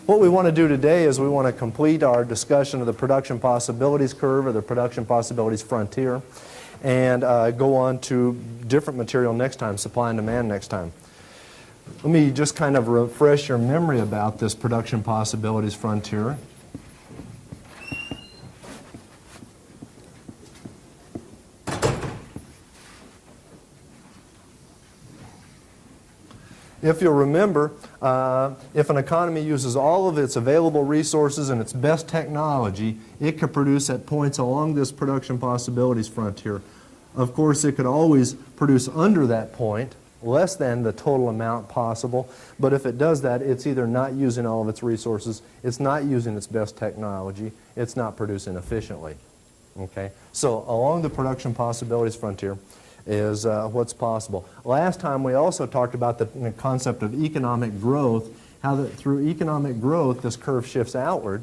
What we want to do today is we want to complete our discussion of the production possibilities curve or the production possibilities frontier and go on to different material next time, supply and demand next time. Let me just kind of refresh your memory about this production possibilities frontier. If you'll remember, if an economy uses all of its available resources and its best technology, it could produce at points along this production possibilities frontier. Of course, it could always produce under that point, less than the total amount possible, but if it does that, it's either not using all of its resources, it's not using its best technology, it's not producing efficiently. Okay? So along the production possibilities frontier is what's possible. Last time we also talked about the concept of economic growth, how that through economic growth this curve shifts outward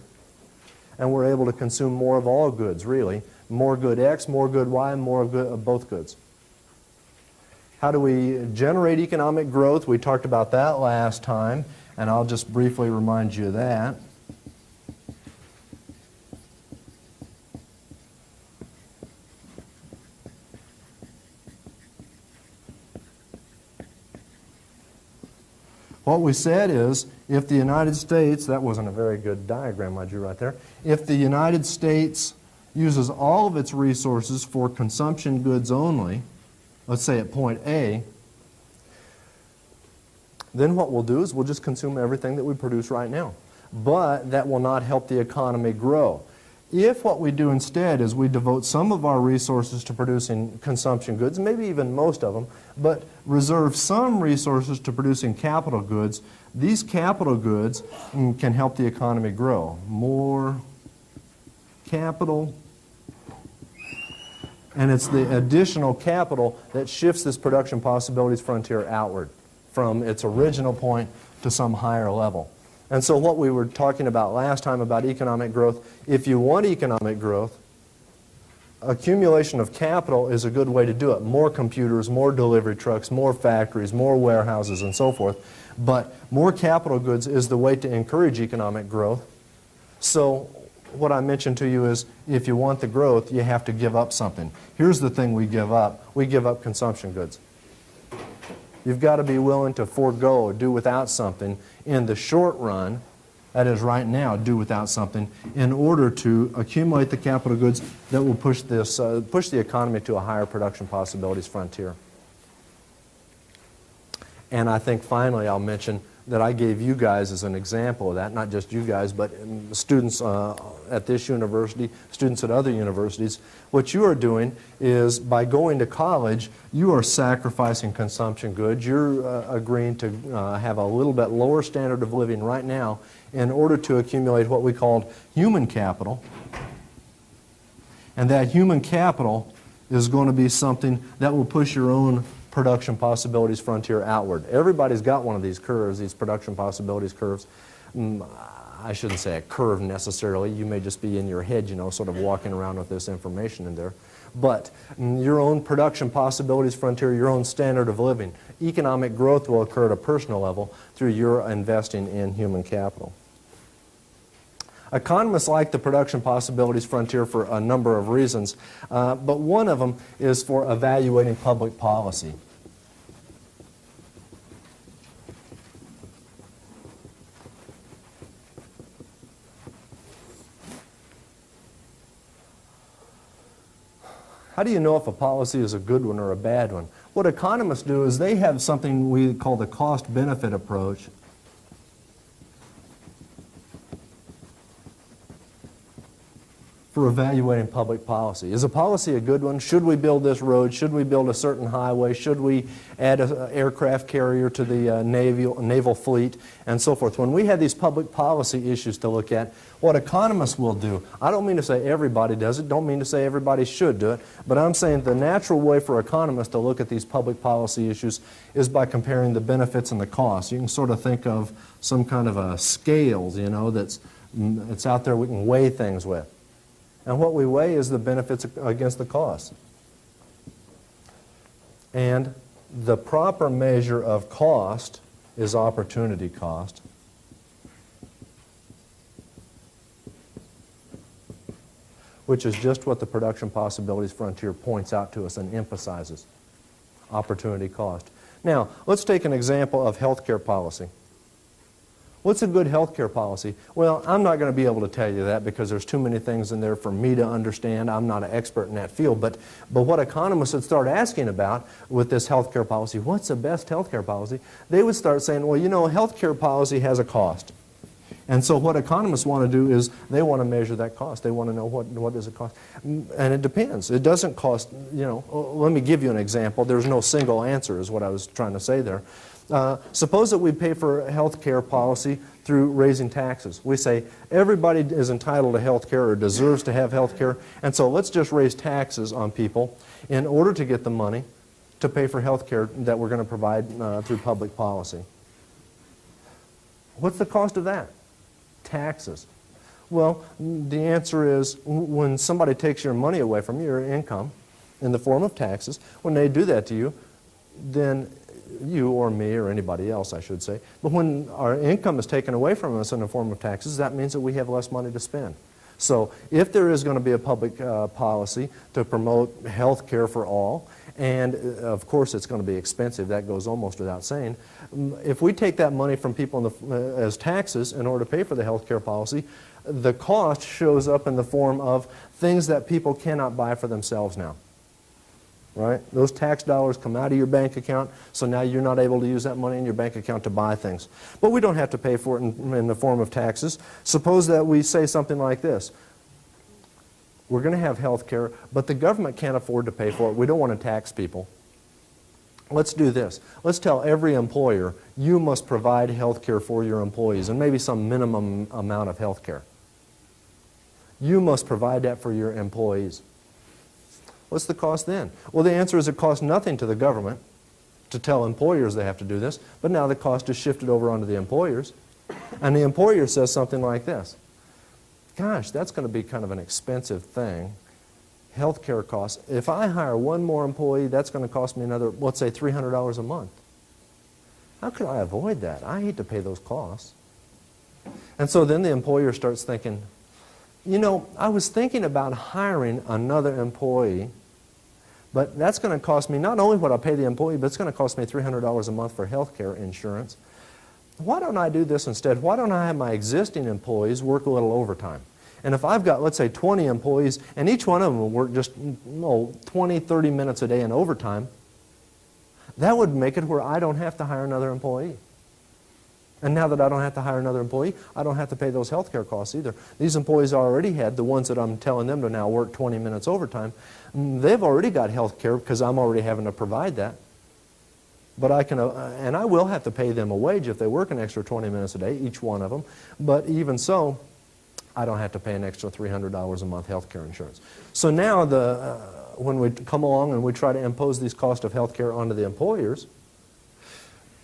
and we're able to consume more of all goods, really. More good X, more good Y, more of both goods. How do we generate economic growth? We talked about that last time, and I'll just briefly remind you of that. What we said is, if the United States, that wasn't a very good diagram I drew right there, if the United States uses all of its resources for consumption goods only, let's say at point A, then what we'll do is we'll just consume everything that we produce right now. But that will not help the economy grow. If what we do instead is we devote some of our resources to producing consumption goods, maybe even most of them, but reserve some resources to producing capital goods, these capital goods can help the economy grow. More capital, and it's the additional capital that shifts this production possibilities frontier outward from its original point to some higher level. And so what we were talking about last time about economic growth, if you want economic growth, accumulation of capital is a good way to do it. More computers, more delivery trucks, more factories, more warehouses, and so forth. But more capital goods is the way to encourage economic growth. So what I mentioned to you is if you want the growth, you have to give up something. Here's the thing we give up. We give up consumption goods. You've got to be willing to forego, do without something in the short run, that is right now, do without something, in order to accumulate the capital goods that will push the economy to a higher production possibilities frontier. And I think finally I'll mention that I gave you guys as an example of that, not just you guys, but students at this university, students at other universities. What you are doing is by going to college, you are sacrificing consumption goods. You're agreeing to have a little bit lower standard of living right now in order to accumulate what we called human capital. And that human capital is going to be something that will push your own production possibilities frontier outward. Everybody's got one of these curves, these production possibilities curves. I shouldn't say a curve necessarily. You may just be in your head, you know, sort of walking around with this information in there. But your own production possibilities frontier, your own standard of living, economic growth will occur at a personal level through your investing in human capital. Economists like the production possibilities frontier for a number of reasons, but one of them is for evaluating public policy. How do you know if a policy is a good one or a bad one? What economists do is they have something we call the cost-benefit approach. For evaluating public policy. Is a policy a good one? Should we build this road? Should we build a certain highway? Should we add an aircraft carrier to the naval fleet? And so forth. When we have these public policy issues to look at, what economists will do, I don't mean to say everybody does it, don't mean to say everybody should do it, but I'm saying the natural way for economists to look at these public policy issues is by comparing the benefits and the costs. You can sort of think of some kind of a scales, you know, it's out there we can weigh things with. And what we weigh is the benefits against the costs. And the proper measure of cost is opportunity cost. which is just what the Production Possibilities Frontier points out to us and emphasizes, opportunity cost. Now, let's take an example of healthcare policy. What's a good healthcare policy? Well, I'm not going to be able to tell you that because there's too many things in there for me to understand. I'm not an expert in that field. But what economists would start asking about with this healthcare policy, what's the best healthcare policy? They would start saying, well, you know, healthcare policy has a cost. And so what economists want to do is they want to measure that cost. They want to know what does it cost. And it depends. It doesn't cost, you know, let me give you an example. There's no single answer is what I was trying to say there. Suppose that we pay for health care policy through raising taxes. We say everybody is entitled to health care or deserves to have health care, and so let's just raise taxes on people in order to get the money to pay for health care that we're going to provide through public policy. What's the cost of that? Taxes. Well, the answer is when somebody takes your money away from you, your income, in the form of taxes, when they do that to you, then you or me or anybody else, I should say. But when our income is taken away from us in the form of taxes, that means that we have less money to spend. So if there is going to be a public policy to promote health care for all, and of course it's going to be expensive, that goes almost without saying, if we take that money from people as taxes in order to pay for the health care policy, the cost shows up in the form of things that people cannot buy for themselves now. Right? Those tax dollars come out of your bank account, so now you're not able to use that money in your bank account to buy things. But we don't have to pay for it in the form of taxes. Suppose that we say something like this. We're going to have health care, but the government can't afford to pay for it. We don't want to tax people. Let's do this. Let's tell every employer, you must provide health care for your employees, and maybe some minimum amount of health care. You must provide that for your employees. What's the cost then? Well, the answer is it costs nothing to the government to tell employers they have to do this, but now the cost is shifted over onto the employers. And the employer says something like this. Gosh, that's going to be kind of an expensive thing. Healthcare costs. If I hire one more employee, that's going to cost me another, let's say, $300 a month. How could I avoid that? I hate to pay those costs. And so then the employer starts thinking, you know, I was thinking about hiring another employee, but that's going to cost me not only what I pay the employee, but it's going to cost me $300 a month for health care insurance. Why don't I do this instead? Why don't I have my existing employees work a little overtime? And if I've got, let's say, 20 employees, and each one of them will work just 20, 30 minutes a day in overtime, that would make it where I don't have to hire another employee. And now that I don't have to hire another employee, I don't have to pay those health care costs either. These employees already had, the ones that I'm telling them to now work 20 minutes overtime, they've already got health care because I'm already having to provide that. But I can, and I will have to pay them a wage if they work an extra 20 minutes a day, each one of them. But even so, I don't have to pay an extra $300 a month health care insurance. So now when we come along and we try to impose these costs of health care onto the employers,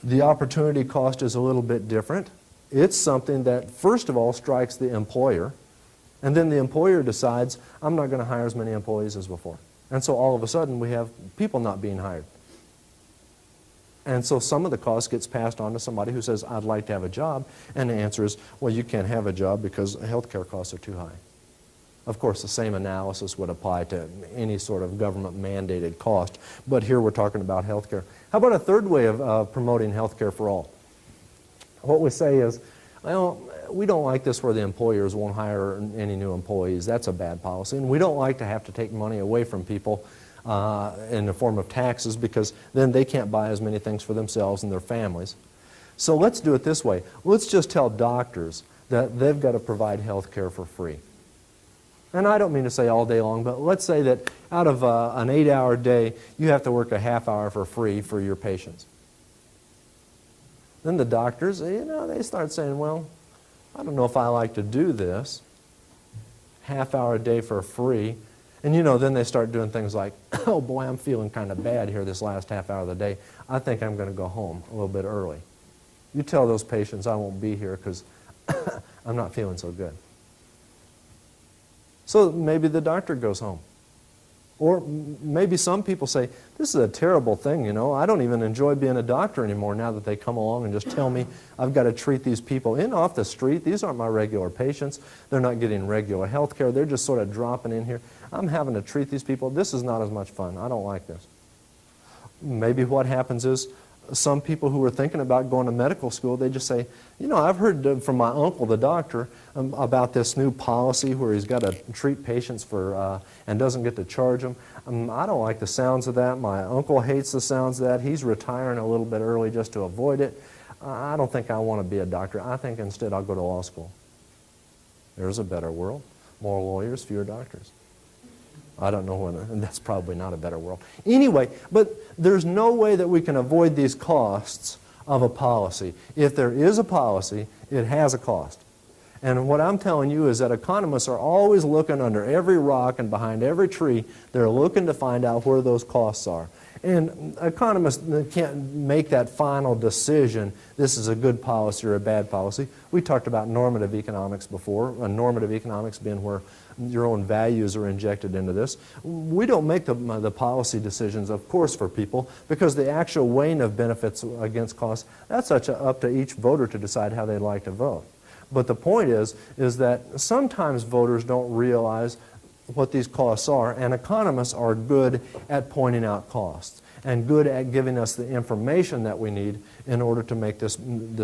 the opportunity cost is a little bit different. It's something that, first of all, strikes the employer, and then the employer decides, I'm not going to hire as many employees as before. And so all of a sudden, we have people not being hired. And so some of the cost gets passed on to somebody who says, I'd like to have a job, and the answer is, well, you can't have a job because health care costs are too high. Of course, the same analysis would apply to any sort of government-mandated cost, but here we're talking about health care. How about a third way of promoting health care for all? What we say is, well, we don't like this where the employers won't hire any new employees. That's a bad policy. And we don't like to have to take money away from people in the form of taxes because then they can't buy as many things for themselves and their families. So let's do it this way. Let's just tell doctors that they've got to provide health care for free. And I don't mean to say all day long, but let's say that out of an 8-hour day, you have to work a half hour for free for your patients. Then the doctors, you know, they start saying, well, I don't know if I like to do this. Half hour a day for free. And, you know, then they start doing things like, oh, boy, I'm feeling kind of bad here this last half hour of the day. I think I'm going to go home a little bit early. You tell those patients I won't be here because I'm not feeling so good. So maybe the doctor goes home. Or maybe some people say, this is a terrible thing, you know. I don't even enjoy being a doctor anymore now that they come along and just tell me I've got to treat these people in off the street. These aren't my regular patients. They're not getting regular health care. They're just sort of dropping in here. I'm having to treat these people. This is not as much fun. I don't like this. Maybe what happens is some people who are thinking about going to medical school, they just say, you know, I've heard from my uncle, the doctor, about this new policy where he's got to treat patients for and doesn't get to charge them. I don't like the sounds of that. My uncle hates the sounds of that. He's retiring a little bit early just to avoid it. I don't think I want to be a doctor. I think instead I'll go to law school. There's a better world. More lawyers, fewer doctors. I don't know when, that's probably not a better world. Anyway, but there's no way that we can avoid these costs of a policy. If there is a policy, it has a cost. And what I'm telling you is that economists are always looking under every rock and behind every tree. They're looking to find out where those costs are. And economists can't make that final decision, this is a good policy or a bad policy. We talked about normative economics before, normative economics being where your own values are injected into this. We don't make the policy decisions, of course, for people, because the actual weighing of benefits against costs, that's up to each voter to decide how they'd like to vote. But the point is that sometimes voters don't realize what these costs are, and economists are good at pointing out costs and good at giving us the information that we need in order to make this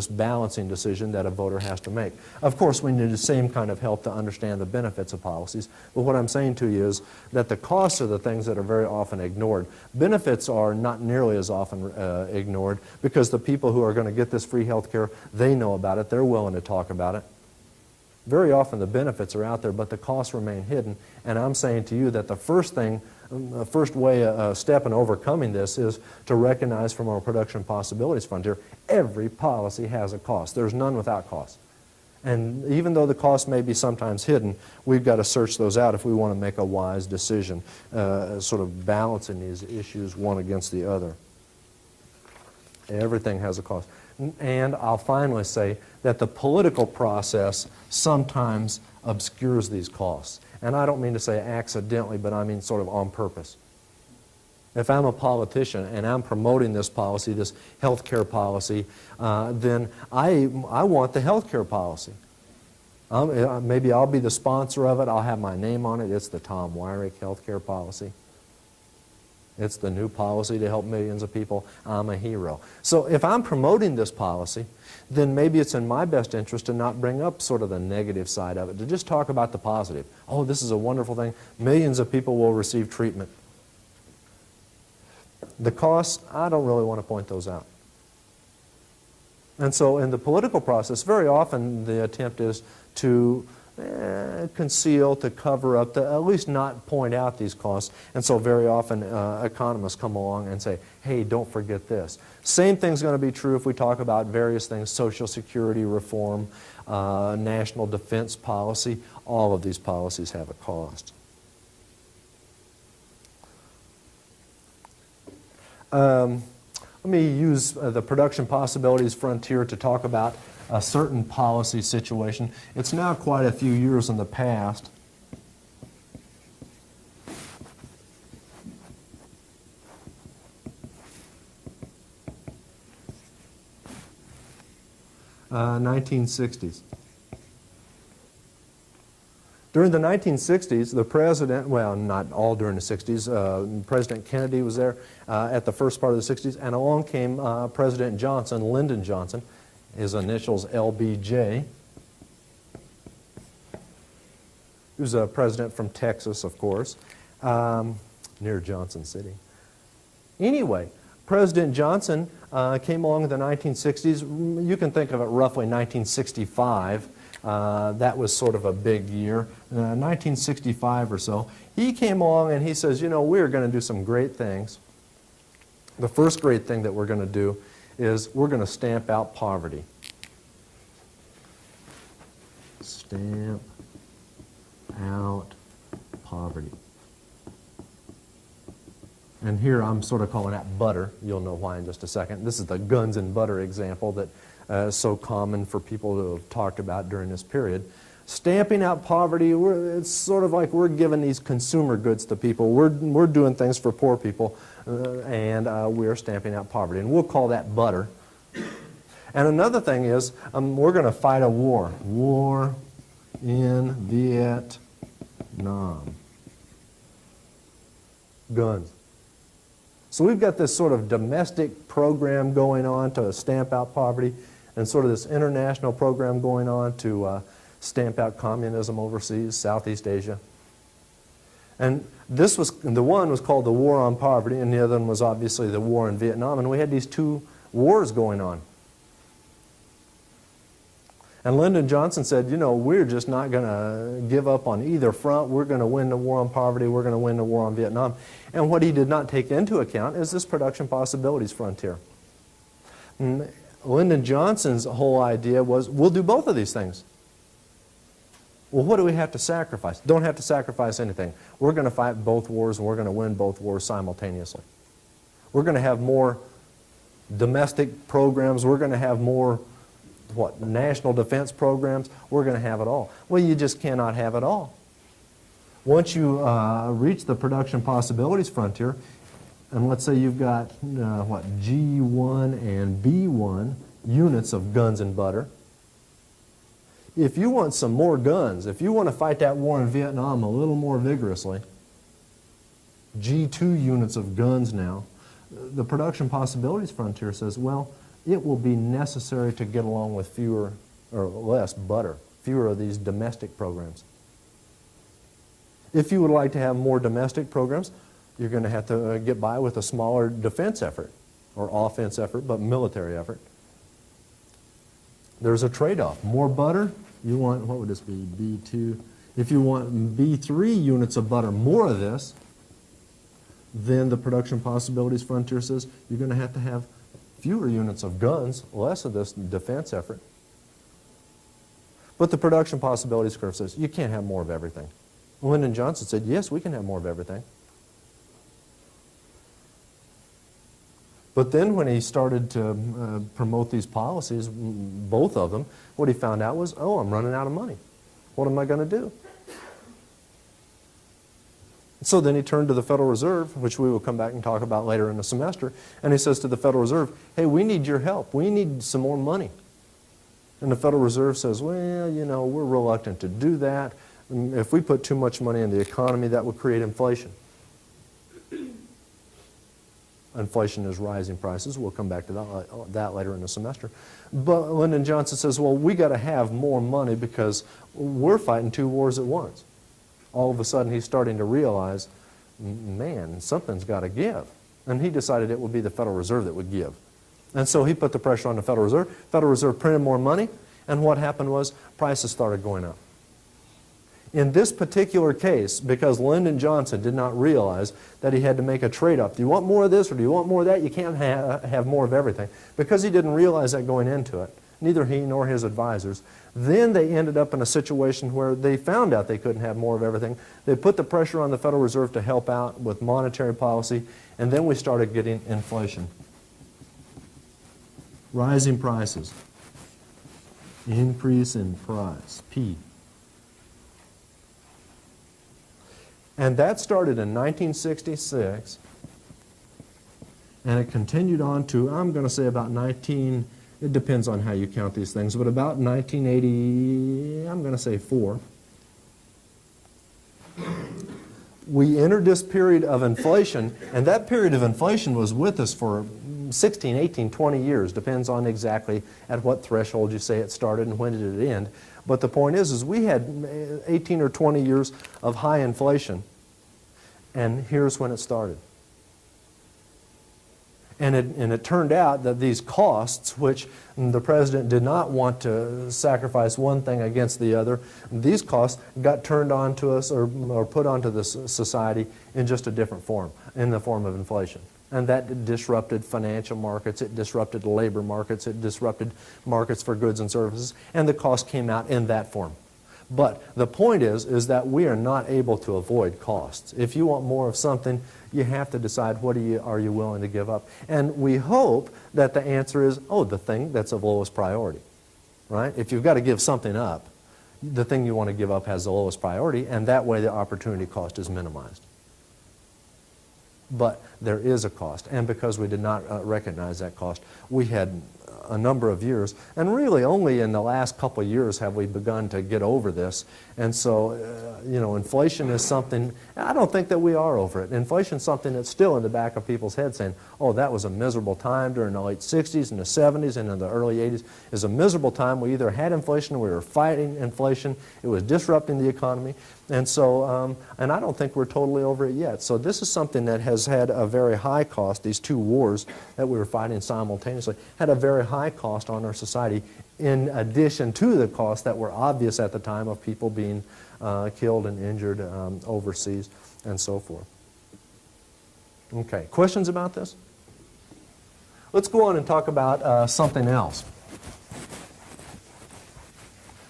balancing decision that a voter has to make. Of course, we need the same kind of help to understand the benefits of policies, but what I'm saying to you is that the costs are the things that are very often ignored. Benefits are not nearly as often ignored because the people who are going to get this free health care, they know about it, they're willing to talk about it. Very often the benefits are out there, but the costs remain hidden. And I'm saying to you that the first step in overcoming this is to recognize from our Production Possibilities Frontier, every policy has a cost. There's none without cost. And even though the costs may be sometimes hidden, we've got to search those out if we want to make a wise decision, sort of balancing these issues one against the other. Everything has a cost. And I'll finally say that the political process sometimes obscures these costs. And I don't mean to say accidentally, but I mean sort of on purpose. If I'm a politician and I'm promoting this policy, this health care policy, then I want the health care policy. Maybe I'll be the sponsor of it. I'll have my name on it. It's the Tom Weyrich health care policy. It's the new policy to help millions of people. I'm a hero. So if I'm promoting this policy, then maybe it's in my best interest to not bring up sort of the negative side of it, to just talk about the positive. Oh, this is a wonderful thing. Millions of people will receive treatment. The costs, I don't really want to point those out. And so in the political process, very often the attempt is to conceal, to cover up, to at least not point out these costs. And so very often economists come along and say, hey, don't forget this. Same thing's going to be true if we talk about various things, Social Security reform, national defense policy. All of these policies have a cost. Let me use the Production Possibilities Frontier to talk about a certain policy situation. It's now quite a few years in the past. Uh, 1960s. During the 1960s, the president, well, not all during the 60s, President Kennedy was there at the first part of the 60s, and along came President Johnson, Lyndon Johnson, his initials LBJ. He was a president from Texas, of course, near Johnson City. Anyway, President Johnson came along in the 1960s. You can think of it roughly 1965. That was sort of a big year. 1965 or so. He came along and he says, you know, we're going to do some great things. The first great thing that we're going to do is we're going to stamp out poverty. Stamp out poverty. And here I'm sort of calling that butter. You'll know why in just a second. This is the guns and butter example that is so common for people to have talked about during this period. Stamping out poverty, it's sort of like we're giving these consumer goods to people. We're doing things for poor people, and we're stamping out poverty. And we'll call that butter. And another thing is, we're going to fight a war. War in Vietnam. Guns. So we've got this sort of domestic program going on to stamp out poverty, and sort of this international program going on to stamp out communism overseas, Southeast Asia. And this was, the one was called the War on Poverty, and the other one was obviously the war in Vietnam, and we had these two wars going on. And Lyndon Johnson said, you know, we're just not going to give up on either front. We're going to win the war on poverty. We're going to win the war on Vietnam. And what he did not take into account is this production possibilities frontier. And Lyndon Johnson's whole idea was, we'll do both of these things. Well, what do we have to sacrifice? Don't have to sacrifice anything. We're going to fight both wars, and we're going to win both wars simultaneously. We're going to have more domestic programs. We're going to have more, national defense programs. We're going to have it all. Well, you just cannot have it all. Once you reach the production possibilities frontier, and let's say you've got, G1 and B1 units of guns and butter. If you want some more guns, if you want to fight that war in Vietnam a little more vigorously, G2 units of guns now, the production possibilities frontier says, well, it will be necessary to get along with fewer or less butter, fewer of these domestic programs. If you would like to have more domestic programs, you're going to have to get by with a smaller defense effort, or offense effort, but military effort. There's a trade-off. More butter, you want, what would this be, B2? If you want B3 units of butter, more of this, then the production possibilities frontier says you're going to have fewer units of guns, less of this defense effort. But the production possibilities curve says you can't have more of everything. Lyndon Johnson said, yes, we can have more of everything. But then when he started to promote these policies, both of them, what he found out was, oh, I'm running out of money. What am I going to do? So then he turned to the Federal Reserve, which we will come back and talk about later in the semester, and he says to the Federal Reserve, hey, we need your help. We need some more money. And the Federal Reserve says, well, you know, we're reluctant to do that. If we put too much money in the economy, that would create inflation. Inflation is rising prices. We'll come back to that later in the semester. But Lyndon Johnson says, well, we got to have more money because we're fighting two wars at once. All of a sudden, he's starting to realize, man, something's got to give. And he decided it would be the Federal Reserve that would give. And so he put the pressure on the Federal Reserve. Federal Reserve printed more money, and what happened was prices started going up. In this particular case, because Lyndon Johnson did not realize that he had to make a trade-off. Do you want more of this or do you want more of that? You can't have more of everything. Because he didn't realize that going into it, neither he nor his advisors, then they ended up in a situation where they found out they couldn't have more of everything. They put the pressure on the Federal Reserve to help out with monetary policy, and then we started getting inflation. Rising prices. Increase in price, P. And that started in 1966, and it continued on to, I'm going to say about it depends on how you count these things, but about 1980, I'm going to say 4. We entered this period of inflation, and that period of inflation was with us for 16, 18, 20 years, depends on exactly at what threshold you say it started and when did it end. But the point is we had 18 or 20 years of high inflation, and here's when it started. And it turned out that these costs, which the president did not want to sacrifice one thing against the other, these costs got turned on to us or put onto the society in just a different form, in the form of inflation. And that disrupted financial markets, it disrupted labor markets, it disrupted markets for goods and services, and the cost came out in that form. But the point is that we are not able to avoid costs. If you want more of something, you have to decide what are you willing to give up. And we hope that the answer is, the thing that's of lowest priority, right? If you've got to give something up, the thing you want to give up has the lowest priority, and that way the opportunity cost is minimized. But there is a cost, and because we did not recognize that cost, we had a number of years, and really only in the last couple of years have we begun to get over this. And so, you know, inflation is something, I don't think that we are over it. Inflation is something that's still in the back of people's heads saying, oh, that was a miserable time during the late 60s and the 70s and in the early 80s. It was a miserable time. We either had inflation or we were fighting inflation. It was disrupting the economy. And so, and I don't think we're totally over it yet. So this is something that has had a very high cost. These two wars that we were fighting simultaneously had a very high cost on our society, in addition to the costs that were obvious at the time of people being killed and injured overseas and so forth. Okay, questions about this? Let's go on and talk about something else.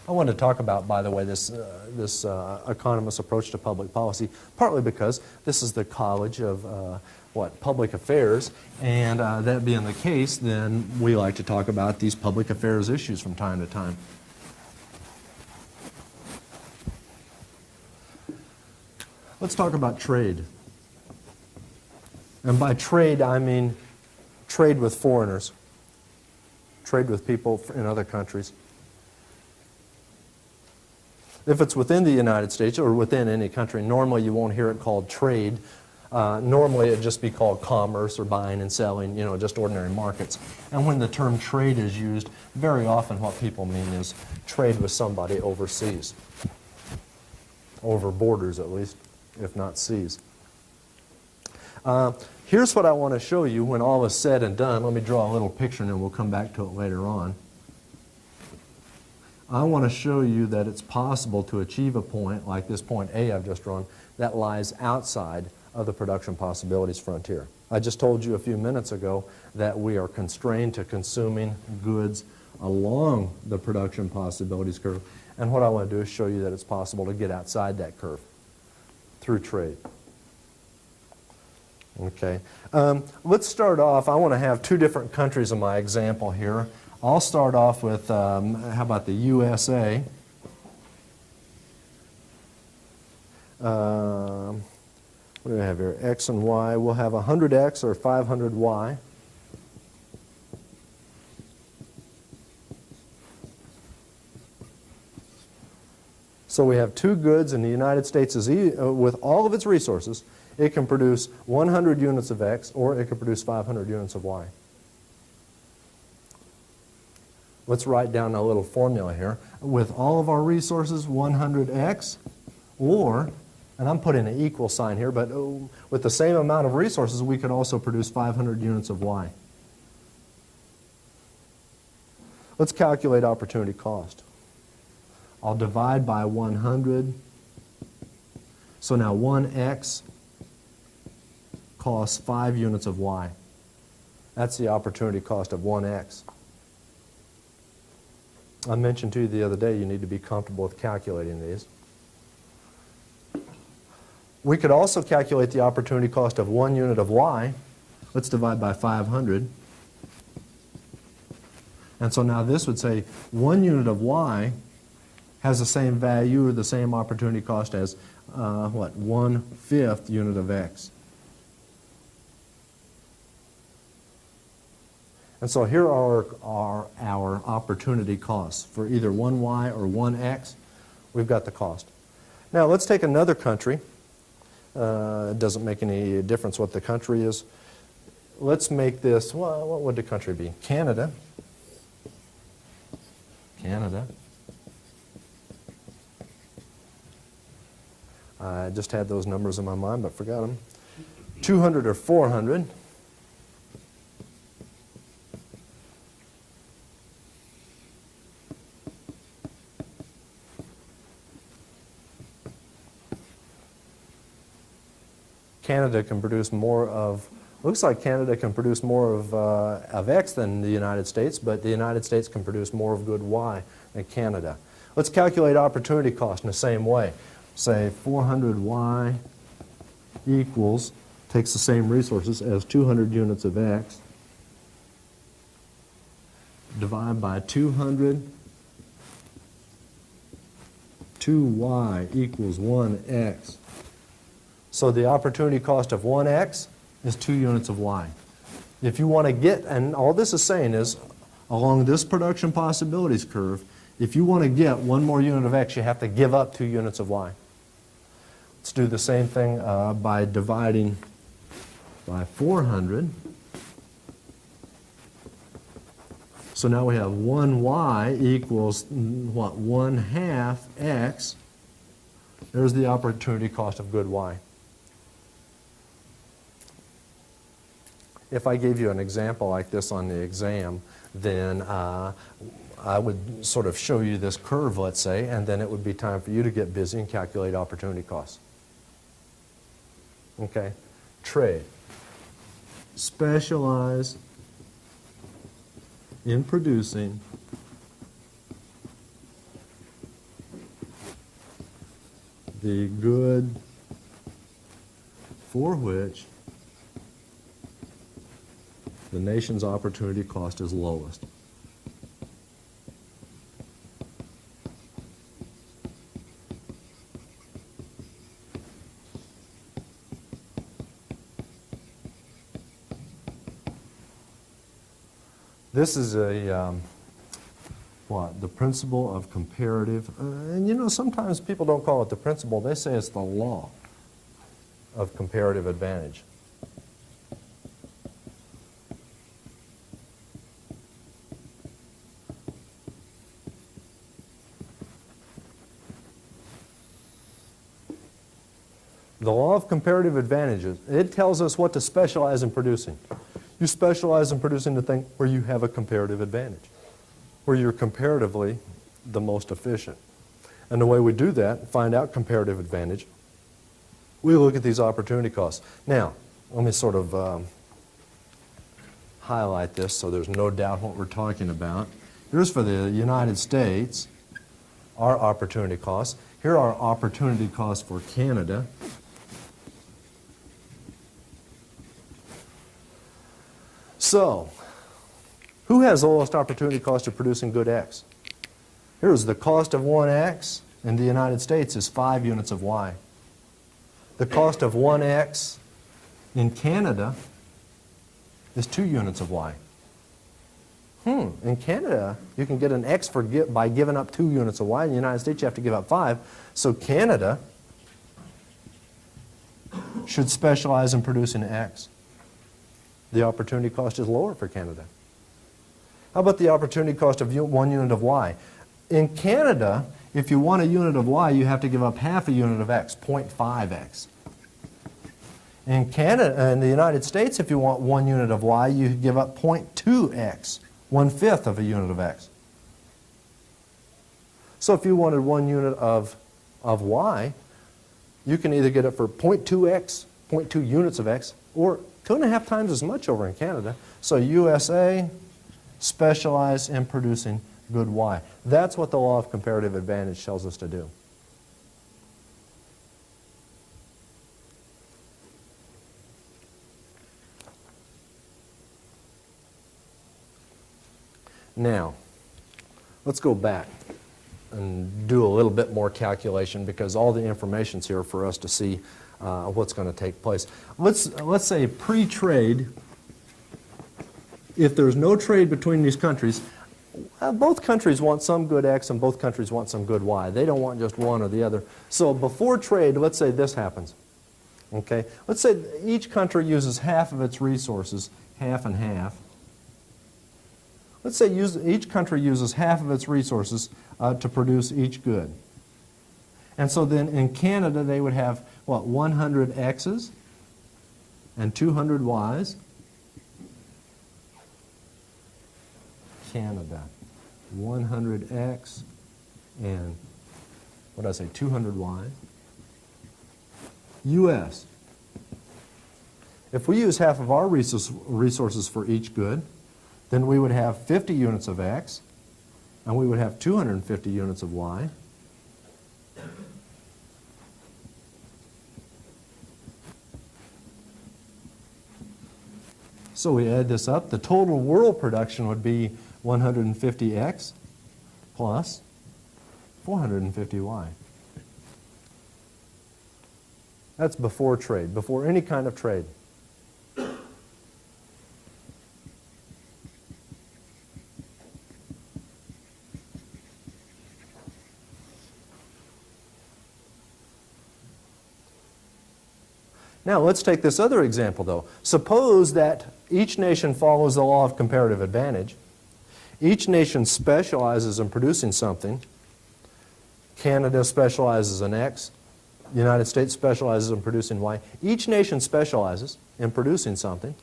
I want to talk about, by the way, this economist's approach to public policy, partly because this is the College of Public Affairs, and that being the case, then we like to talk about these public affairs issues from time to time. Let's talk about trade. And by trade, I mean trade with foreigners, trade with people in other countries. If it's within the United States or within any country, normally you won't hear it called trade. Normally it'd just be called commerce or buying and selling, you know, just ordinary markets. And when the term trade is used, very often what people mean is trade with somebody overseas, over borders at least, if not seas. Here's what I want to show you when all is said and done. Let me draw a little picture and then we'll come back to it later on. I want to show you that it's possible to achieve a point like this point A I've just drawn that lies outside of the production possibilities frontier. I just told you a few minutes ago that we are constrained to consuming goods along the production possibilities curve, and what I want to do is show you that it's possible to get outside that curve through trade. Okay, let's start off. I want to have two different countries in my example here. I'll start off with, how about the USA? What do we have here? X and Y. We'll have 100X or 500Y. So we have two goods, and the United States is, with all of its resources, it can produce 100 units of X or it can produce 500 units of Y. Let's write down a little formula here. With all of our resources, 100X, or, and I'm putting an equal sign here, but with the same amount of resources, we could also produce 500 units of Y. Let's calculate opportunity cost. I'll divide by 100. So now 1X costs 5 units of Y. That's the opportunity cost of 1X. I mentioned to you the other day you need to be comfortable with calculating these. We could also calculate the opportunity cost of 1 unit of Y. Let's divide by 500. And so now this would say 1 unit of Y has the same value or the same opportunity cost as, 1/5 unit of X. And so here are our opportunity costs for either 1Y or 1X. We've got the cost. Now let's take another country. It doesn't make any difference what the country is. Let's make this, well, what would the country be? Canada. Canada. I just had those numbers in my mind but forgot them. 200 or 400. Canada can produce more of, looks like Canada can produce more of X than the United States, but the United States can produce more of good Y than Canada. Let's calculate opportunity cost in the same way. Say 400Y equals, takes the same resources as 200 units of X, divide by 200, 2y equals 1x. So the opportunity cost of 1x is 2 units of y. If you want to get, and all this is saying is, along this production possibilities curve, if you want to get 1 more unit of x, you have to give up 2 units of y. Let's do the same thing by dividing by 400. So now we have 1y equals, what, 1/2 x. There's the opportunity cost of good y. If I gave you an example like this on the exam, then I would sort of show you this curve, let's say, and then it would be time for you to get busy and calculate opportunity costs. Okay? Trade. Specialize in producing the good for which the nation's opportunity cost is lowest. This is the principle of comparative, and you know, sometimes people don't call it the principle, they say it's the law of comparative advantage. The law of comparative advantages, it tells us what to specialize in producing. You specialize in producing the thing where you have a comparative advantage, where you're comparatively the most efficient. And the way we do that, find out comparative advantage, we look at these opportunity costs. Now, let me sort of highlight this so there's no doubt what we're talking about. Here's for the United States, our opportunity costs. Here are opportunity costs for Canada. So, who has the lowest opportunity cost of producing good X? Here's the cost of 1X in the United States is 5 units of Y. The cost of 1X in Canada is 2 units of Y. In Canada, you can get an X by giving up 2 units of Y. In the United States, you have to give up 5. So Canada should specialize in producing X. The opportunity cost is lower for Canada. How about the opportunity cost of 1 unit of Y? In Canada, if you want a unit of Y, you have to give up half a unit of X, 0.5X. In Canada, in the United States, if you want 1 unit of Y, you give up 0.2X, 1/5 of a unit of X. So if you wanted 1 unit of Y, you can either get it for 0.2X, 0.2 units of X, or 2.5 times as much over in Canada. So USA specialize in producing good Y. That's what the law of comparative advantage tells us to do. Now, let's go back and do a little bit more calculation because all the information's here for us to see what's going to take place. Let's say pre-trade, if there's no trade between these countries, both countries want some good X and both countries want some good Y. They don't want just one or the other. So before trade, let's say this happens. Okay? Let's say each country uses half of its resources, half and half. Let's say each country uses half of its resources to produce each good. And so then in Canada, they would have, what, 100 X's and 200 Y's. Canada, 100 X and, what did I say, 200 Y. U.S. If we use half of our resources for each good, then we would have 50 units of X, and we would have 250 units of Y. So we add this up. The total world production would be 150X plus 450Y. That's before trade, before any kind of trade. Now, let's take this other example, though. Suppose that each nation follows the law of comparative advantage. Each nation specializes in producing something. Canada specializes in X. The United States specializes in producing Y. Each nation specializes in producing something,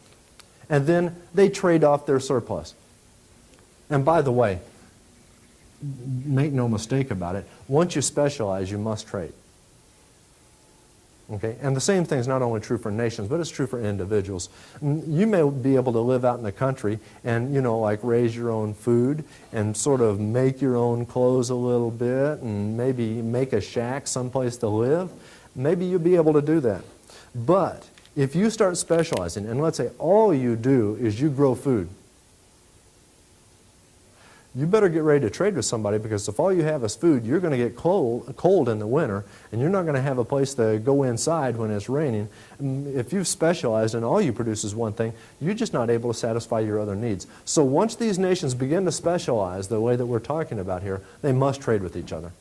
and then they trade off their surplus. And by the way, make no mistake about it, once you specialize, you must trade. Okay? And the same thing is not only true for nations, but it's true for individuals. You may be able to live out in the country and, like raise your own food and sort of make your own clothes a little bit and maybe make a shack someplace to live. Maybe you'll be able to do that. But if you start specializing, and let's say all you do is you grow food, you better get ready to trade with somebody, because if all you have is food, you're going to get cold in the winter, and you're not going to have a place to go inside when it's raining. If you've specialized and all you produce is one thing, you're just not able to satisfy your other needs. So once these nations begin to specialize the way that we're talking about here, they must trade with each other.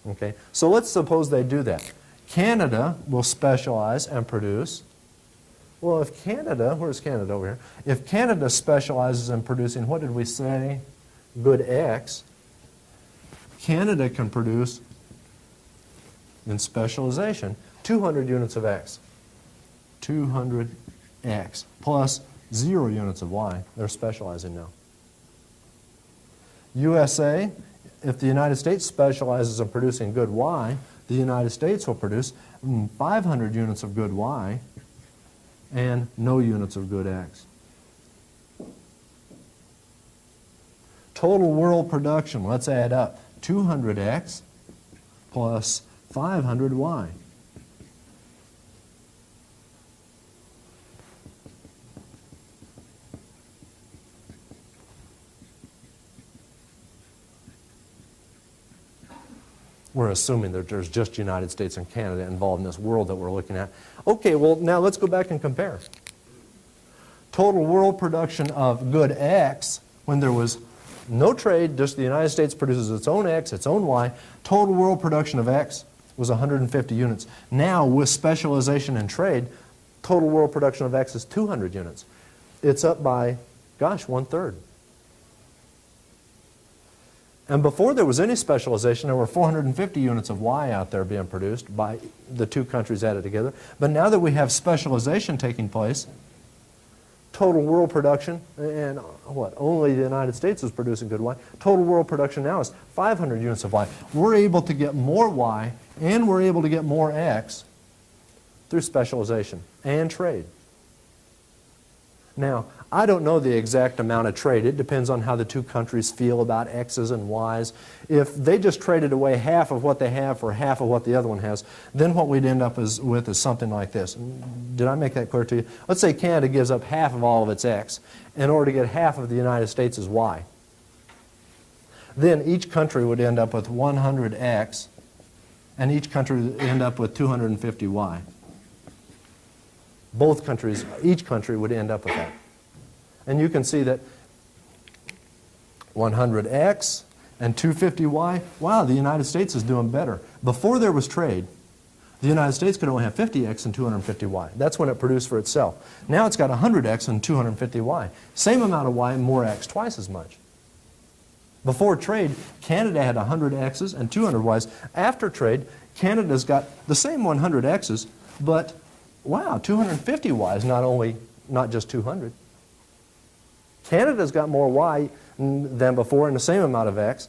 Okay? So let's suppose they do that. Canada will specialize and produce. Well, if Canada, where's Canada over here? If Canada specializes in producing, what did we say? Good X. Canada can produce, in specialization, 200 units of X. 200 X plus 0 units of Y. They're specializing now. USA, if the United States specializes in producing good Y, the United States will produce 500 units of good Y and no units of good X. Total world production, let's add up. 200X plus 500Y. We're assuming that there's just United States and Canada involved in this world that we're looking at. Okay, well, now let's go back and compare. Total world production of good X, when there was no trade, just the United States produces its own X, its own Y, total world production of X was 150 units. Now, with specialization and trade, total world production of X is 200 units. It's up by, gosh, 1/3. And before there was any specialization, there were 450 units of Y out there being produced by the two countries added together. But now that we have specialization taking place, total world production, and what, only the United States is producing good Y, total world production now is 500 units of Y. We're able to get more Y, and we're able to get more X through specialization and trade. Now, I don't know the exact amount of trade. It depends on how the two countries feel about X's and Y's. If they just traded away half of what they have for half of what the other one has, then what we'd end up with is something like this. Did I make that clear to you? Let's say Canada gives up half of all of its X in order to get half of the United States' Y. Then each country would end up with 100 X, and each country would end up with 250 Y. Both countries, each country would end up with that. And you can see that 100X and 250Y, wow, the United States is doing better. Before there was trade, the United States could only have 50X and 250Y. That's when it produced for itself. Now it's got 100X and 250Y. Same amount of Y, more X, twice as much. Before trade, Canada had 100 X's and 200 Y's. After trade, Canada's got the same 100 X's, but wow, 250 Y's, not just 200. Canada's got more Y than before and the same amount of X.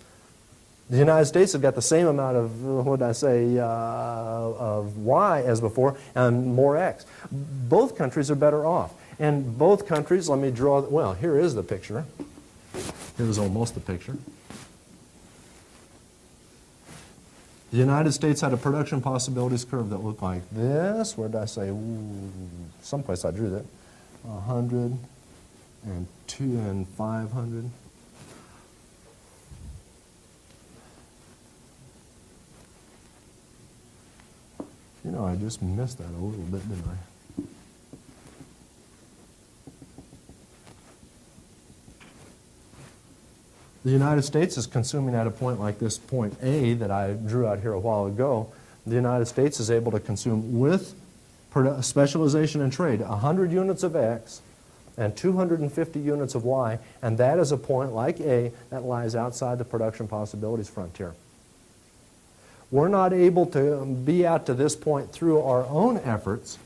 The United States has got the same amount of, what did I say, of Y as before and more X. Both countries are better off. And both countries, let me draw, well, here is the picture. Here's almost the picture. The United States had a production possibilities curve that looked like this. Where did I say? Ooh, someplace I drew that. 100 and 2 and 500. You know, I just missed that a little bit, didn't I? The United States is consuming at a point like this point A that I drew out here a while ago. The United States is able to consume with specialization and trade 100 units of X and 250 units of Y, and that is a point like A that lies outside the production possibilities frontier. We're not able to be out to this point through our own efforts.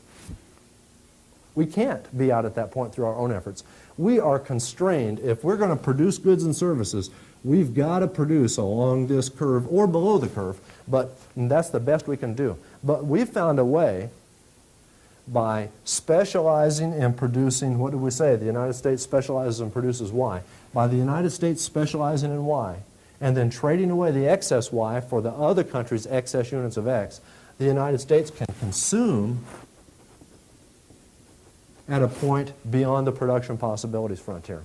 We can't be out at that point through our own efforts. We are constrained. If we're going to produce goods and services, we've got to produce along this curve or below the curve, but that's the best we can do. But we've found a way by specializing and producing, what do we say? The United States specializes and produces Y. By the United States specializing in Y and then trading away the excess Y for the other country's excess units of X, the United States can consume at a point beyond the production possibilities frontier.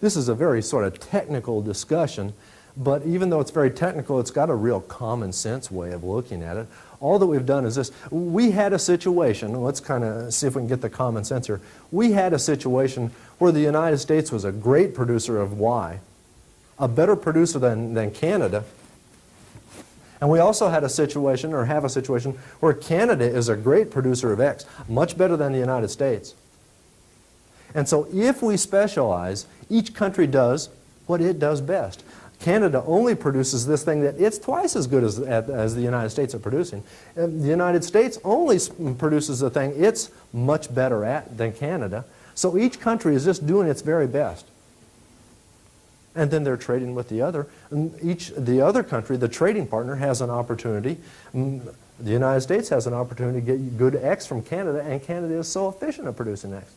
This is a very sort of technical discussion, but even though it's very technical, it's got a real common sense way of looking at it. All that we've done is this. We had a situation, let's kind of see if we can get the common sense here. We had a situation where the United States was a great producer of Y, a better producer than Canada. And we also had a situation, or have a situation, where Canada is a great producer of X, much better than the United States. And so if we specialize, each country does what it does best. Canada only produces this thing that it's twice as good as the United States are producing. And the United States only produces the thing it's much better at than Canada. So each country is just doing its very best. And then they're trading with the other. And the other country, the trading partner, has an opportunity. The United States has an opportunity to get good X from Canada, and Canada is so efficient at producing X.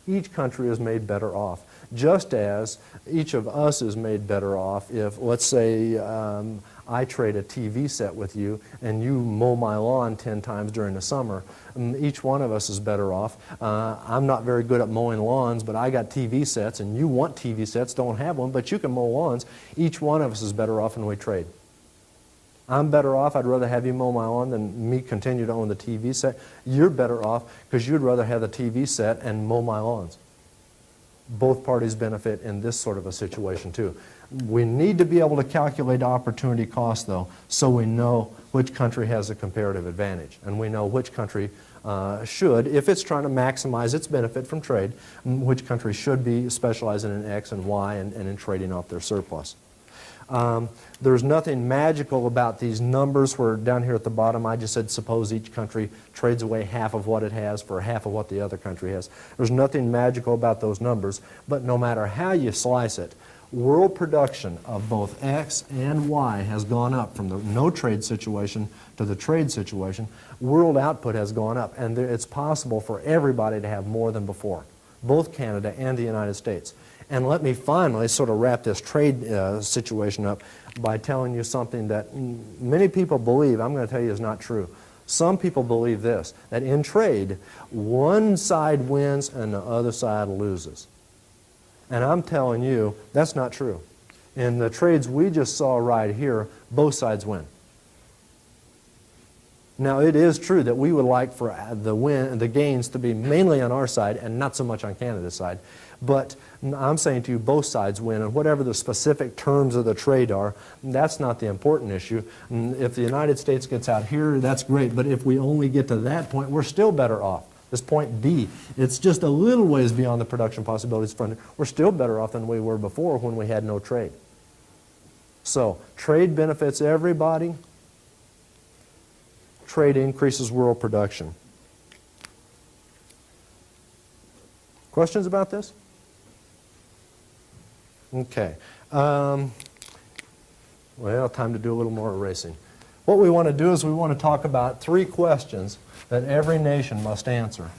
Each country is made better off, just as each of us is made better off if, let's say, I trade a TV set with you and you mow my lawn 10 times during the summer. Each one of us is better off. I'm not very good at mowing lawns, but I got TV sets, and you want TV sets, don't have one, but you can mow lawns. Each one of us is better off when we trade. I'm better off. I'd rather have you mow my lawn than me continue to own the TV set. You're better off because you'd rather have the TV set and mow my lawns. Both parties benefit in this sort of a situation too. We need to be able to calculate opportunity cost, though, so we know which country has a comparative advantage, and we know which country should, if it's trying to maximize its benefit from trade, which country should be specializing in X and Y and in trading off their surplus. There's nothing magical about these numbers where down here at the bottom I just said suppose each country trades away half of what it has for half of what the other country has. There's nothing magical about those numbers, but no matter how you slice it, world production of both X and Y has gone up from the no trade situation to the trade situation. World output has gone up, and it's possible for everybody to have more than before, both Canada and the United States. And let me finally sort of wrap this trade situation up by telling you something that many people believe, I'm going to tell you is not true. Some people believe this, that in trade, one side wins and the other side loses. And I'm telling you, that's not true. In the trades we just saw right here, both sides win. Now, it is true that we would like for the gains to be mainly on our side and not so much on Canada's side. But I'm saying to you, both sides win, and whatever the specific terms of the trade are, that's not the important issue. If the United States gets out here, that's great, but if we only get to that point, we're still better off. This point B, it's just a little ways beyond the production possibilities front. We're still better off than we were before when we had no trade. So, trade benefits everybody. Trade increases world production. Questions about this? Okay. Well, time to do a little more erasing. What we want to do is we want to talk about 3 questions that every nation must answer.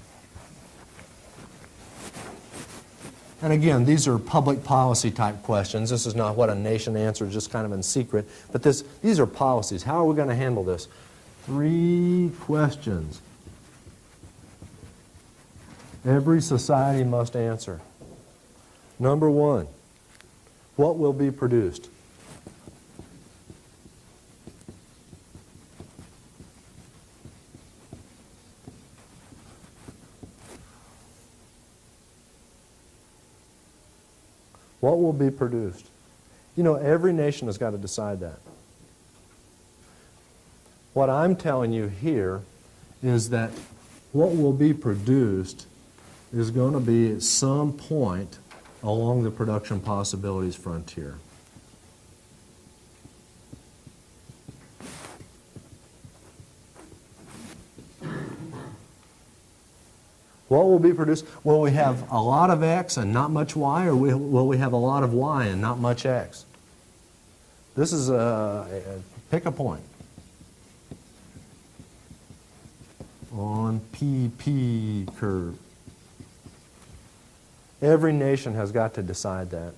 And again, these are public policy type questions. This is not what a nation answers just kind of in secret. But these are policies. How are we going to handle this? 3 questions every society must answer. Number 1, what will be produced? What will be produced? You know, every nation has got to decide that. What I'm telling you here is that what will be produced is going to be at some point along the production possibilities frontier. What will be produced? Will we have a lot of X and not much Y, or will we have a lot of Y and not much X? This is pick a point. On PP curve. Every nation has got to decide that.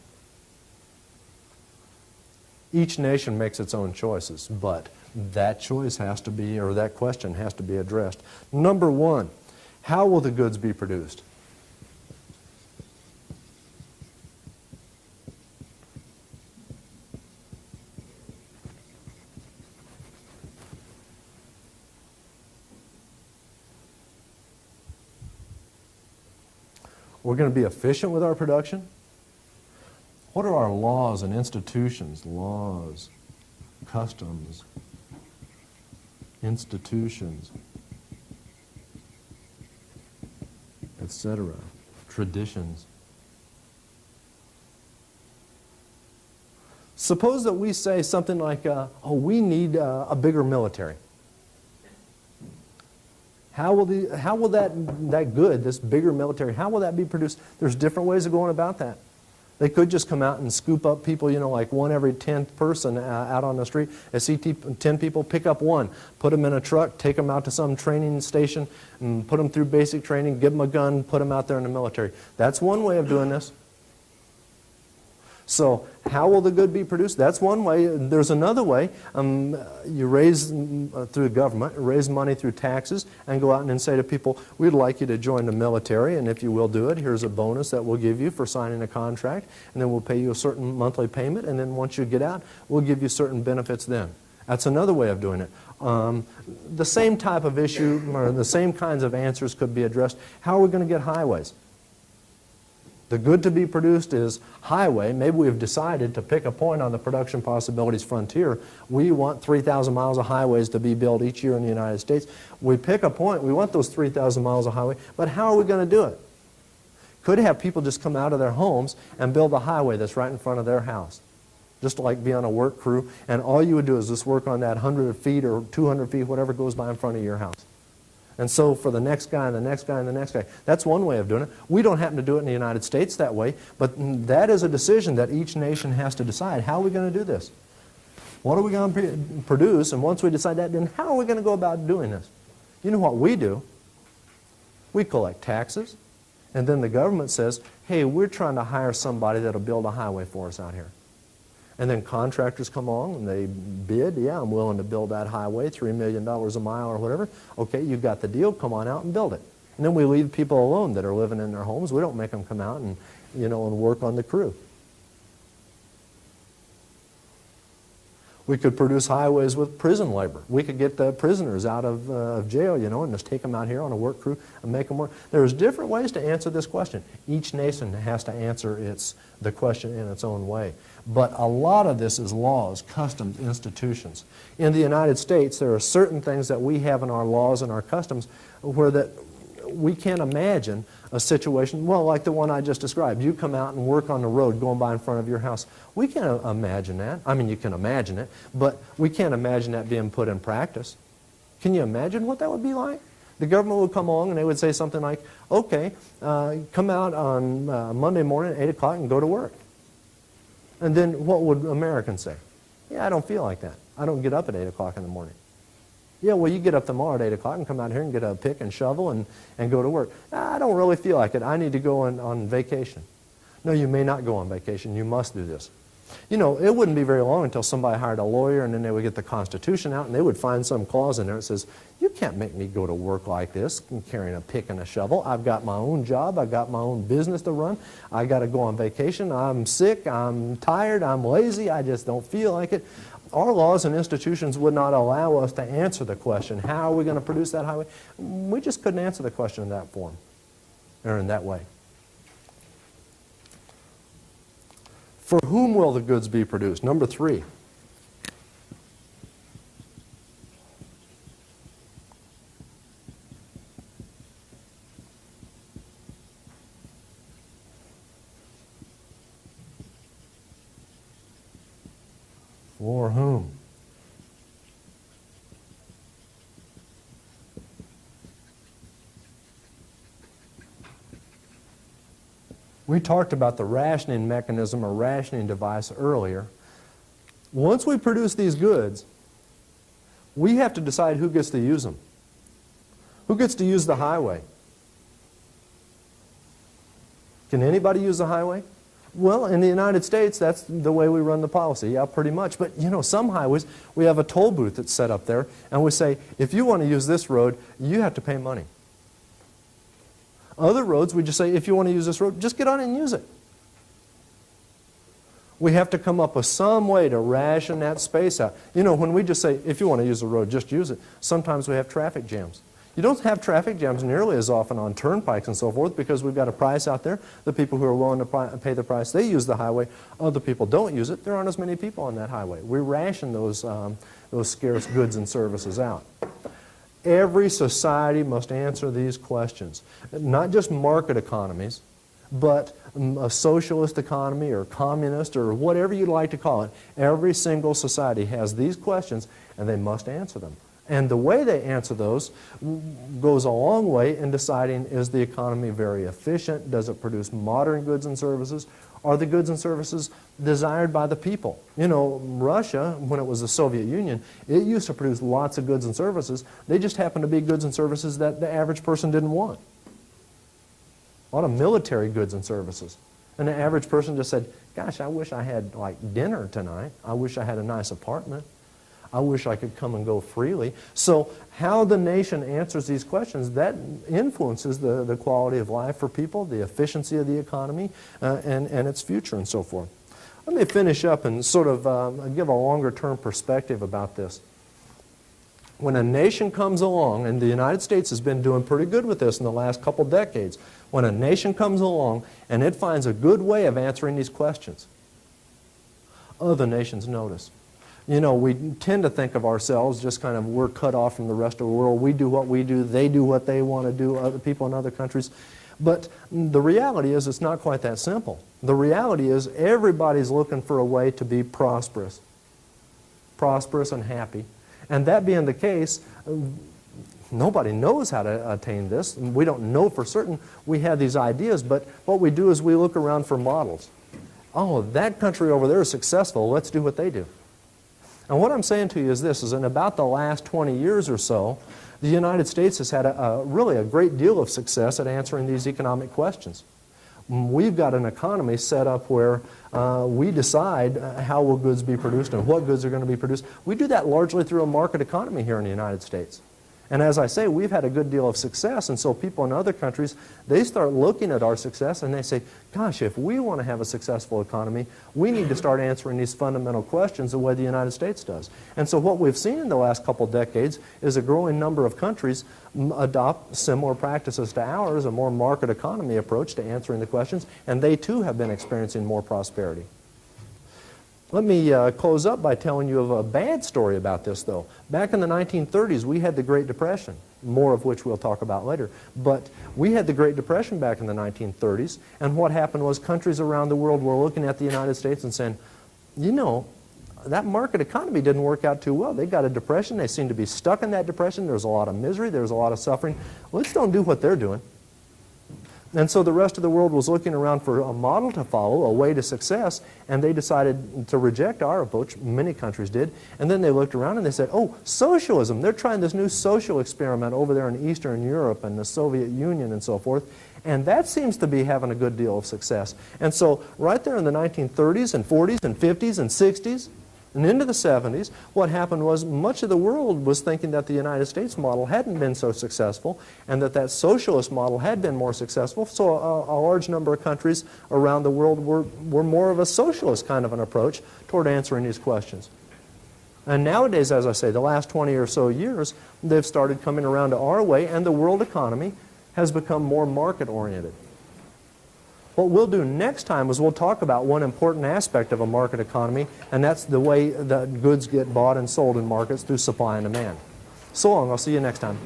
Each nation makes its own choices, but that choice has to be, or that question has to be addressed. Number one, how will the goods be produced? We're going to be efficient with our production. What are our laws and institutions? Laws, customs, institutions, etc., traditions. Suppose that we say something like, oh, we need a bigger military. How will that good, this bigger military, how will that be produced? There's different ways of going about that. They could just come out and scoop up people, you know, like one every 10th person out on the street. I see 10 people, pick up one, put them in a truck, take them out to some training station, and put them through basic training, give them a gun, put them out there in the military. That's one way of doing this. So how will the good be produced? That's one way. There's another way. You raise, through government, raise money through taxes and go out and say to people, we'd like you to join the military, and if you will do it, here's a bonus that we'll give you for signing a contract, and then we'll pay you a certain monthly payment, and then once you get out, we'll give you certain benefits then. That's another way of doing it. The same type of issue, or the same kinds of answers could be addressed. How are we going to get highways? The good to be produced is highway. Maybe we've decided to pick a point on the production possibilities frontier. We want 3,000 miles of highways to be built each year in the United States. We pick a point. We want those 3,000 miles of highway. But how are we going to do it? Could have people just come out of their homes and build a highway that's right in front of their house. Just like be on a work crew. And all you would do is just work on that 100 feet or 200 feet, whatever goes by in front of your house. And so for the next guy and the next guy and the next guy. That's one way of doing it. We don't happen to do it in the United States that way, but that is a decision that each nation has to decide. How are we going to do this? What are we going to produce? And once we decide that, then how are we going to go about doing this? You know what we do? We collect taxes, and then the government says, hey, we're trying to hire somebody that'll build a highway for us out here. And then contractors come along and they bid, yeah, I'm willing to build that highway, $3 million a mile or whatever. Okay, you've got the deal, come on out and build it. And then we leave people alone that are living in their homes. We don't make them come out and, you know, and work on the crew. We could produce highways with prison labor. We could get the prisoners out of jail, you know, and just take them out here on a work crew and make them work. There's different ways to answer this question. Each nation has to answer the question in its own way. But a lot of this is laws, customs, institutions. In the United States, there are certain things that we have in our laws and our customs where that we can't imagine a situation, well, like the one I just described. You come out and work on the road going by in front of your house. We can't imagine that. I mean, you can imagine it, but we can't imagine that being put in practice. Can you imagine what that would be like? The government would come along and they would say something like, okay, come out on Monday morning at 8 o'clock and go to work. And then what would Americans say? Yeah, I don't feel like that. I don't get up at 8 o'clock in the morning. Yeah, well, you get up tomorrow at 8 o'clock and come out here and get a pick and shovel and go to work. I don't really feel like it. I need to go on vacation. No, you may not go on vacation. You must do this. You know, it wouldn't be very long until somebody hired a lawyer and then they would get the Constitution out and they would find some clause in there that says, you can't make me go to work like this carrying a pick and a shovel. I've got my own job. I've got my own business to run. I got to go on vacation. I'm sick. I'm tired. I'm lazy. I just don't feel like it. Our laws and institutions would not allow us to answer the question, how are we going to produce that highway? We just couldn't answer the question in that form, or in that way. For whom will the goods be produced? Number 3. For whom? We talked about the rationing mechanism or rationing device earlier. Once we produce these goods, we have to decide who gets to use them. Who gets to use the highway? Can anybody use the highway? Well, in the United States, that's the way we run the policy, yeah, pretty much. But, you know, some highways, we have a toll booth that's set up there, and we say, if you want to use this road, you have to pay money. Other roads, we just say, if you want to use this road, just get on it and use it. We have to come up with some way to ration that space out. You know, when we just say, if you want to use the road, just use it, sometimes we have traffic jams. You don't have traffic jams nearly as often on turnpikes and so forth because we've got a price out there. The people who are willing to pay the price, they use the highway. Other people don't use it. There aren't as many people on that highway. We ration those scarce goods and services out. Every society must answer these questions. Not just market economies, but a socialist economy or communist or whatever you'd like to call it. Every single society has these questions and they must answer them. And the way they answer those goes a long way in deciding, is the economy very efficient? Does it produce modern goods and services? Are the goods and services desired by the people? You know, Russia, when it was the Soviet Union, it used to produce lots of goods and services. They just happened to be goods and services that the average person didn't want. A lot of military goods and services. And the average person just said, gosh, I wish I had like dinner tonight. I wish I had a nice apartment. I wish I could come and go freely. So how the nation answers these questions, that influences the quality of life for people, the efficiency of the economy, and its future and so forth. Let me finish up and sort of give a longer-term perspective about this. When a nation comes along, and the United States has been doing pretty good with this in the last couple decades, when a nation comes along and it finds a good way of answering these questions, other nations notice. You know, we tend to think of ourselves just kind of, we're cut off from the rest of the world. We do what we do. They do what they want to do, other people in other countries. But the reality is it's not quite that simple. The reality is everybody's looking for a way to be prosperous. Prosperous and happy. And that being the case, nobody knows how to attain this. We don't know for certain. We have these ideas, but what we do is we look around for models. Oh, that country over there is successful. Let's do what they do. And what I'm saying to you is this, is in about the last 20 years or so, the United States has had really a great deal of success at answering these economic questions. We've got an economy set up where we decide how will goods be produced and what goods are going to be produced. We do that largely through a market economy here in the United States. And as I say, we've had a good deal of success, and so people in other countries, they start looking at our success and they say, gosh, if we want to have a successful economy, we need to start answering these fundamental questions the way the United States does. And so what we've seen in the last couple decades is a growing number of countries adopt similar practices to ours, a more market economy approach to answering the questions, and they too have been experiencing more prosperity. Let me close up by telling you of a bad story about this, though. Back in the 1930s, we had the Great Depression, more of which we'll talk about later. But we had the Great Depression back in the 1930s, and what happened was countries around the world were looking at the United States and saying, you know, that market economy didn't work out too well. They got a depression. They seem to be stuck in that depression. There's a lot of misery. There's a lot of suffering. Let's don't do what they're doing. And so the rest of the world was looking around for a model to follow, a way to success, and they decided to reject our approach. Many countries did. And then they looked around and they said, oh, socialism. They're trying this new social experiment over there in Eastern Europe and the Soviet Union and so forth. And that seems to be having a good deal of success. And so right there in the 1930s and 40s and 50s and 60s, and into the 70s, what happened was much of the world was thinking that the United States model hadn't been so successful and that socialist model had been more successful. So a large number of countries around the world were more of a socialist kind of an approach toward answering these questions. And nowadays, as I say, the last 20 or so years, they've started coming around to our way, and the world economy has become more market-oriented. What we'll do next time is we'll talk about one important aspect of a market economy, and that's the way that goods get bought and sold in markets through supply and demand. So long. I'll see you next time.